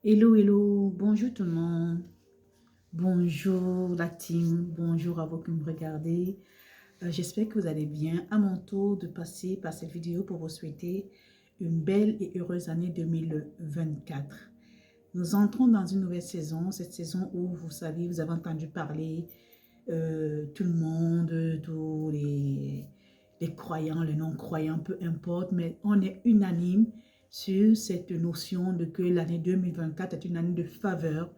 Hello, hello, bonjour tout le monde, bonjour la team, bonjour à vous qui me regardez. J'espère que vous allez bien. À mon tour de passer par cette vidéo pour vous souhaiter une belle et heureuse année 2024. Nous entrons dans une nouvelle saison, cette saison où vous savez, vous avez entendu parler, tout le monde, tous les croyants, les non-croyants, peu importe, mais on est unanime sur cette notion de que l'année 2024 est une année de faveur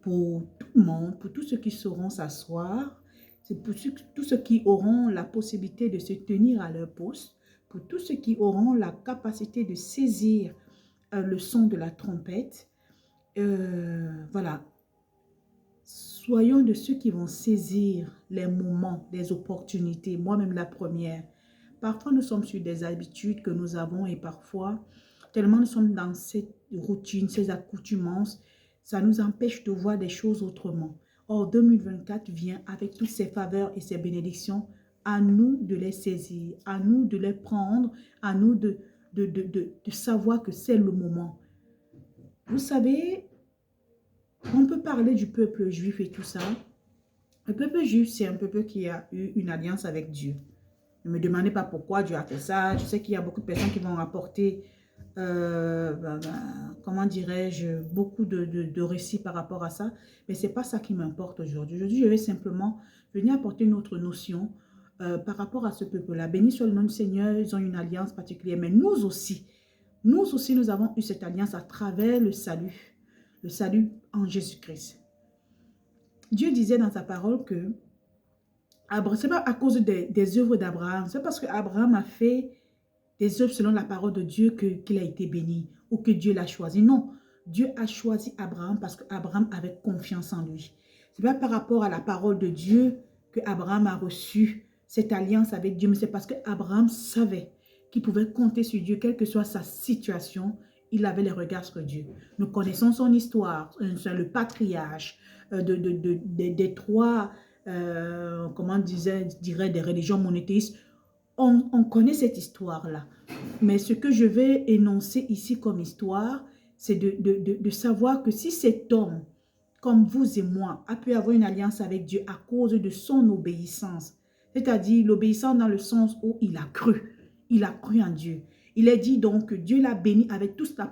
pour tout le monde, pour tous ceux qui sauront s'asseoir, c'est pour tous ceux qui auront la possibilité de se tenir à leur poste, pour tous ceux qui auront la capacité de saisir le son de la trompette. Voilà, soyons de ceux qui vont saisir les moments, les opportunités, moi-même la première. Parfois, nous sommes sur des habitudes que nous avons et parfois, tellement nous sommes dans cette routine, ces accoutumances, ça nous empêche de voir des choses autrement. Or, 2024 vient avec toutes ses faveurs et ses bénédictions, à nous de les saisir, à nous de les prendre, à nous de savoir que c'est le moment. Vous savez, on peut parler du peuple juif et tout ça. Le peuple juif, c'est un peuple qui a eu une alliance avec Dieu. Ne me demandez pas pourquoi Dieu a fait ça. Je sais qu'il y a beaucoup de personnes qui vont rapporter, comment dirais-je, beaucoup de récits par rapport à ça. Mais ce n'est pas ça qui m'importe aujourd'hui. Aujourd'hui, je vais simplement venir apporter une autre notion par rapport à ce peuple-là. Béni soit le nom du Seigneur, ils ont une alliance particulière. Mais nous aussi, nous avons eu cette alliance à travers le salut en Jésus-Christ. Dieu disait dans sa parole que ce n'est pas à cause des œuvres d'Abraham, c'est parce qu'Abraham a fait des œuvres selon la parole de Dieu qu'il a été béni ou que Dieu l'a choisi. Non, Dieu a choisi Abraham parce qu'Abraham avait confiance en lui. Ce n'est pas par rapport à la parole de Dieu que Abraham a reçu cette alliance avec Dieu, mais c'est parce qu'Abraham savait qu'il pouvait compter sur Dieu, quelle que soit sa situation, il avait les regards sur Dieu. Nous connaissons son histoire, le patriarche des trois, comment dirait des religions monothéistes. On connaît cette histoire-là. Mais ce que je vais énoncer ici comme histoire, c'est de savoir que si cet homme, comme vous et moi, a pu avoir une alliance avec Dieu à cause de son obéissance, c'est-à-dire l'obéissance dans le sens où il a cru en Dieu. Il est dit donc que Dieu l'a béni avec toute la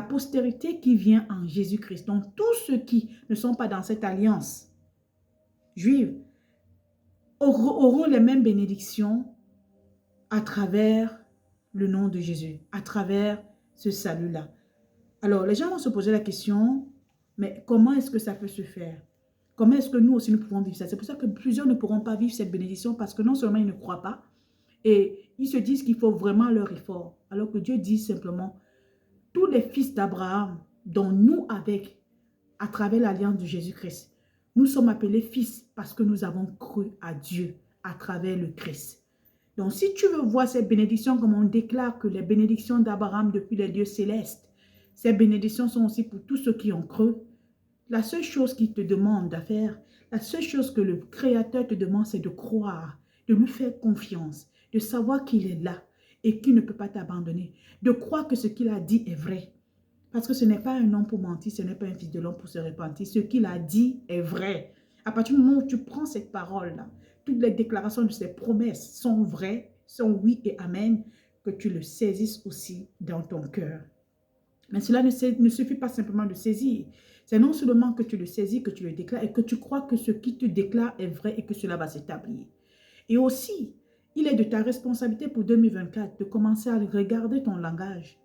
postérité qui vient en Jésus-Christ. Donc tous ceux qui ne sont pas dans cette alliance juive auront les mêmes bénédictions à travers le nom de Jésus, à travers ce salut-là. Alors, les gens vont se poser la question, mais comment est-ce que ça peut se faire? Comment est-ce que nous aussi nous pouvons vivre ça? C'est pour ça que plusieurs ne pourront pas vivre cette bénédiction parce que non seulement ils ne croient pas, et ils se disent qu'il faut vraiment leur effort. Alors que Dieu dit simplement, tous les fils d'Abraham, dont nous avec, à travers l'alliance de Jésus-Christ, nous sommes appelés fils parce que nous avons cru à Dieu à travers le Christ. Donc, si tu veux voir ces bénédictions, comme on déclare que les bénédictions d'Abraham depuis les dieux célestes, ces bénédictions sont aussi pour tous ceux qui ont cru. La seule chose qu'il te demande à faire, la seule chose que le Créateur te demande, c'est de croire, de lui faire confiance, de savoir qu'il est là et qu'il ne peut pas t'abandonner, de croire que ce qu'il a dit est vrai. Parce que ce n'est pas un homme pour mentir, ce n'est pas un fils de l'homme pour se repentir. Ce qu'il a dit est vrai. À partir du moment où tu prends cette parole-là, toutes les déclarations de ses promesses sont vraies, sont oui et amen, que tu le saisisses aussi dans ton cœur. Mais cela ne suffit pas simplement de saisir. C'est non seulement que tu le saisis, que tu le déclares et que tu crois que ce qui te déclare est vrai et que cela va s'établir. Et aussi, il est de ta responsabilité pour 2024 de commencer à regarder ton langage.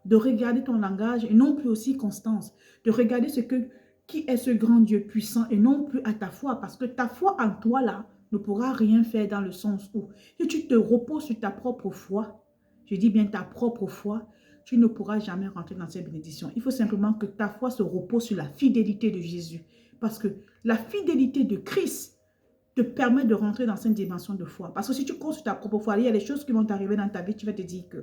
De regarder ton langage et non plus aussi Constance. De regarder qui est ce grand Dieu puissant et non plus à ta foi. Parce que ta foi en toi là ne pourra rien faire dans le sens où si tu te reposes sur ta propre foi, je dis bien ta propre foi, tu ne pourras jamais rentrer dans cette bénédiction. Il faut simplement que ta foi se repose sur la fidélité de Jésus. Parce que la fidélité de Christ te permet de rentrer dans cette dimension de foi. Parce que si tu comptes sur ta propre foi, il y a des choses qui vont t'arriver dans ta vie, tu vas te dire que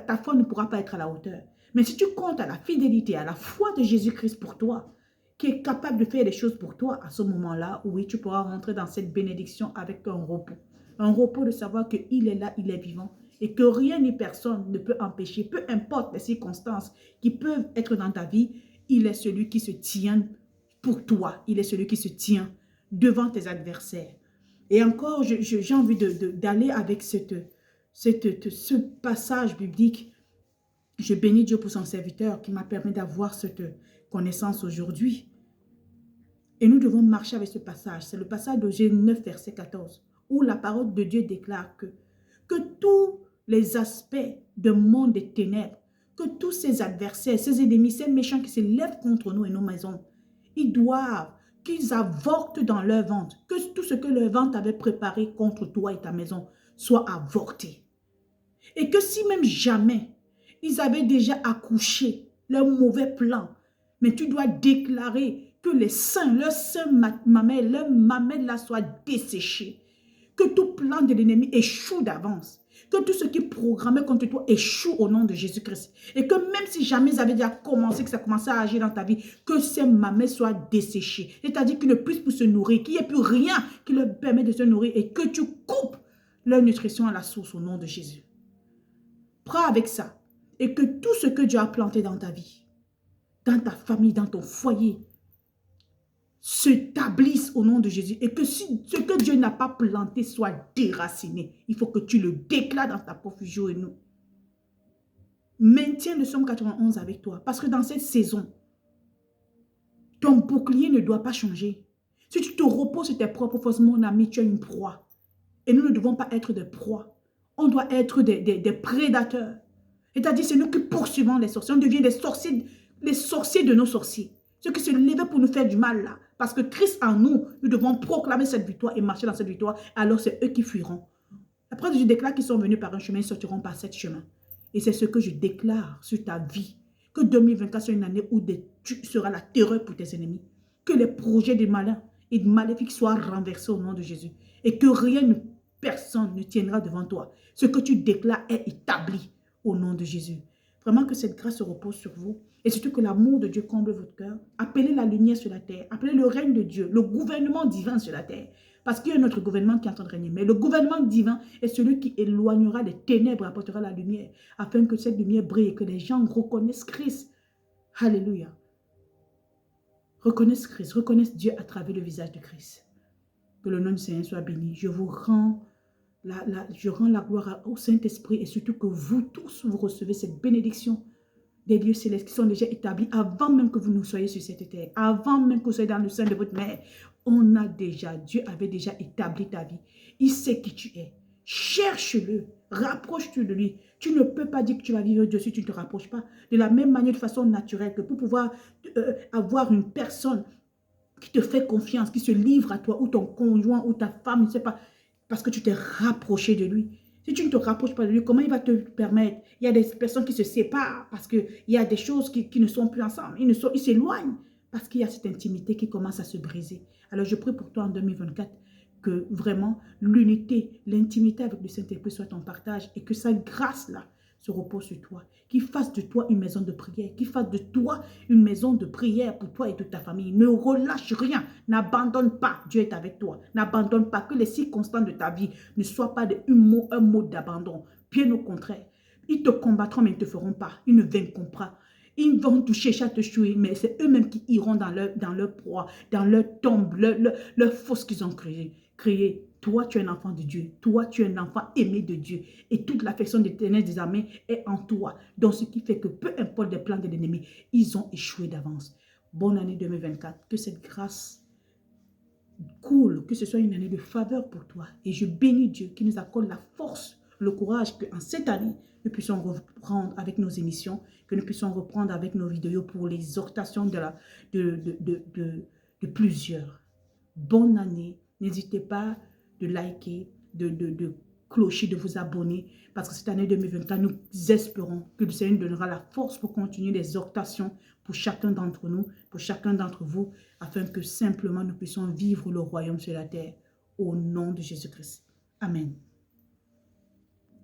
ta foi ne pourra pas être à la hauteur. Mais si tu comptes à la fidélité, à la foi de Jésus-Christ pour toi, qui est capable de faire des choses pour toi, à ce moment-là, oui, tu pourras rentrer dans cette bénédiction avec un repos. Un repos de savoir qu'il est là, il est vivant et que rien ni personne ne peut empêcher, peu importe les circonstances qui peuvent être dans ta vie, il est celui qui se tient pour toi. Il est celui qui se tient devant tes adversaires. Et encore, j'ai envie d'aller avec ce passage biblique. Je bénis Dieu pour son serviteur qui m'a permis d'avoir cette connaissance aujourd'hui. Et nous devons marcher avec ce passage. C'est le passage de Genèse 9, verset 14, où la parole de Dieu déclare que tous les aspects de monde des ténèbres, que tous ces adversaires, ces ennemis, ces méchants qui se lèvent contre nous et nos maisons, ils doivent qu'ils avortent dans leur ventre, que tout ce que leur ventre avait préparé contre toi et ta maison soit avorté. Et que si même jamais ils avaient déjà accouché leur mauvais plan, mais tu dois déclarer que les seins, leur mamelle là soit desséchés, que tout plan de l'ennemi échoue d'avance, que tout ce qui est programmé contre toi échoue au nom de Jésus-Christ. Et que même si jamais ils avaient déjà commencé, que ça commençait à agir dans ta vie, que ces mamelles soient desséchées. C'est-à-dire qu'ils ne puissent plus se nourrir, qu'il n'y ait plus rien qui leur permet de se nourrir et que tu coupes leur nutrition à la source au nom de Jésus. Prends avec ça et que tout ce que Dieu a planté dans ta vie, dans ta famille, dans ton foyer, s'établisse au nom de Jésus et que si ce que Dieu n'a pas planté soit déraciné, il faut que tu le déclares dans ta profusion et nous. Maintiens le psaume 91 avec toi parce que dans cette saison, ton bouclier ne doit pas changer. Si tu te reposes sur tes propres forces, mon ami, tu as une proie. Et nous ne devons pas être des proies. On doit être des prédateurs. C'est-à-dire, c'est nous qui poursuivons les sorciers. On devient les sorciers de nos sorciers. Ceux qui se levaient pour nous faire du mal là. Parce que Christ en nous, nous devons proclamer cette victoire et marcher dans cette victoire. Alors c'est eux qui fuiront. Après, je déclare qu'ils sont venus par un chemin, ils sortiront par sept chemins. Et c'est ce que je déclare sur ta vie. Que 2024 soit une année où tu seras la terreur pour tes ennemis. Que les projets des malins et des maléfiques soient renversés au nom de Jésus. Et que personne ne tiendra devant toi. Ce que tu déclares est établi au nom de Jésus. Vraiment que cette grâce se repose sur vous. Et surtout que l'amour de Dieu comble votre cœur. Appelez la lumière sur la terre. Appelez le règne de Dieu, le gouvernement divin sur la terre. Parce qu'il y a notre gouvernement qui est en train de régner. Mais le gouvernement divin est celui qui éloignera les ténèbres et apportera la lumière. Afin que cette lumière brille et que les gens reconnaissent Christ. Alléluia. Reconnaissent Christ, reconnaissent Dieu à travers le visage de Christ. Que le nom du Seigneur soit béni. Je rends la gloire au Saint-Esprit et surtout que vous tous, vous recevez cette bénédiction des lieux célestes qui sont déjà établis avant même que vous ne soyez sur cette terre, avant même que vous soyez dans le sein de votre mère. Dieu avait déjà établi ta vie. Il sait qui tu es. Cherche-le, rapproche-toi de lui. Tu ne peux pas dire que tu vas vivre dessus, tu ne te rapproches pas. De la même manière, de façon naturelle, que pour pouvoir avoir une personne qui te fait confiance, qui se livre à toi, ou ton conjoint, ou ta femme, je ne sais pas, parce que tu t'es rapproché de lui. Si tu ne te rapproches pas de lui, comment il va te permettre? Il y a des personnes qui se séparent parce qu'il y a des choses qui ne sont plus ensemble. Ils s'éloignent parce qu'il y a cette intimité qui commence à se briser. Alors je prie pour toi en 2024 que vraiment l'unité, l'intimité avec le Saint-Esprit soit ton partage et que sa grâce-là se repose sur toi. Qu'il fasse de toi une maison de prière, qu'il fasse de toi une maison de prière pour toi et toute ta famille. Ne relâche rien, n'abandonne pas, Dieu est avec toi. N'abandonne pas, que les circonstances de ta vie ne soient pas un mot d'abandon. Bien au contraire, ils te combattront mais ils ne te feront pas, ils ne vaincront pas. Ils vont te chercher à te tuer, mais c'est eux-mêmes qui iront dans leur proie, dans leur tombe, leur fosse qu'ils ont créée. Toi, tu es un enfant de Dieu. Toi, tu es un enfant aimé de Dieu. Et toute l'affection des ténèbres des armées est en toi. Donc, ce qui fait que peu importe les plans de l'ennemi, ils ont échoué d'avance. Bonne année 2024. Que cette grâce coule, que ce soit une année de faveur pour toi. Et je bénis Dieu qui nous accorde la force, le courage qu'en cette année, nous puissions reprendre avec nos émissions, que nous puissions reprendre avec nos vidéos pour l'exhortation de plusieurs. Bonne année. N'hésitez pas de liker, de clocher, de vous abonner. Parce que cette année 2024, nous espérons que le Seigneur nous donnera la force pour continuer l'exhortation pour chacun d'entre nous, pour chacun d'entre vous, afin que simplement nous puissions vivre le royaume sur la terre. Au nom de Jésus-Christ. Amen.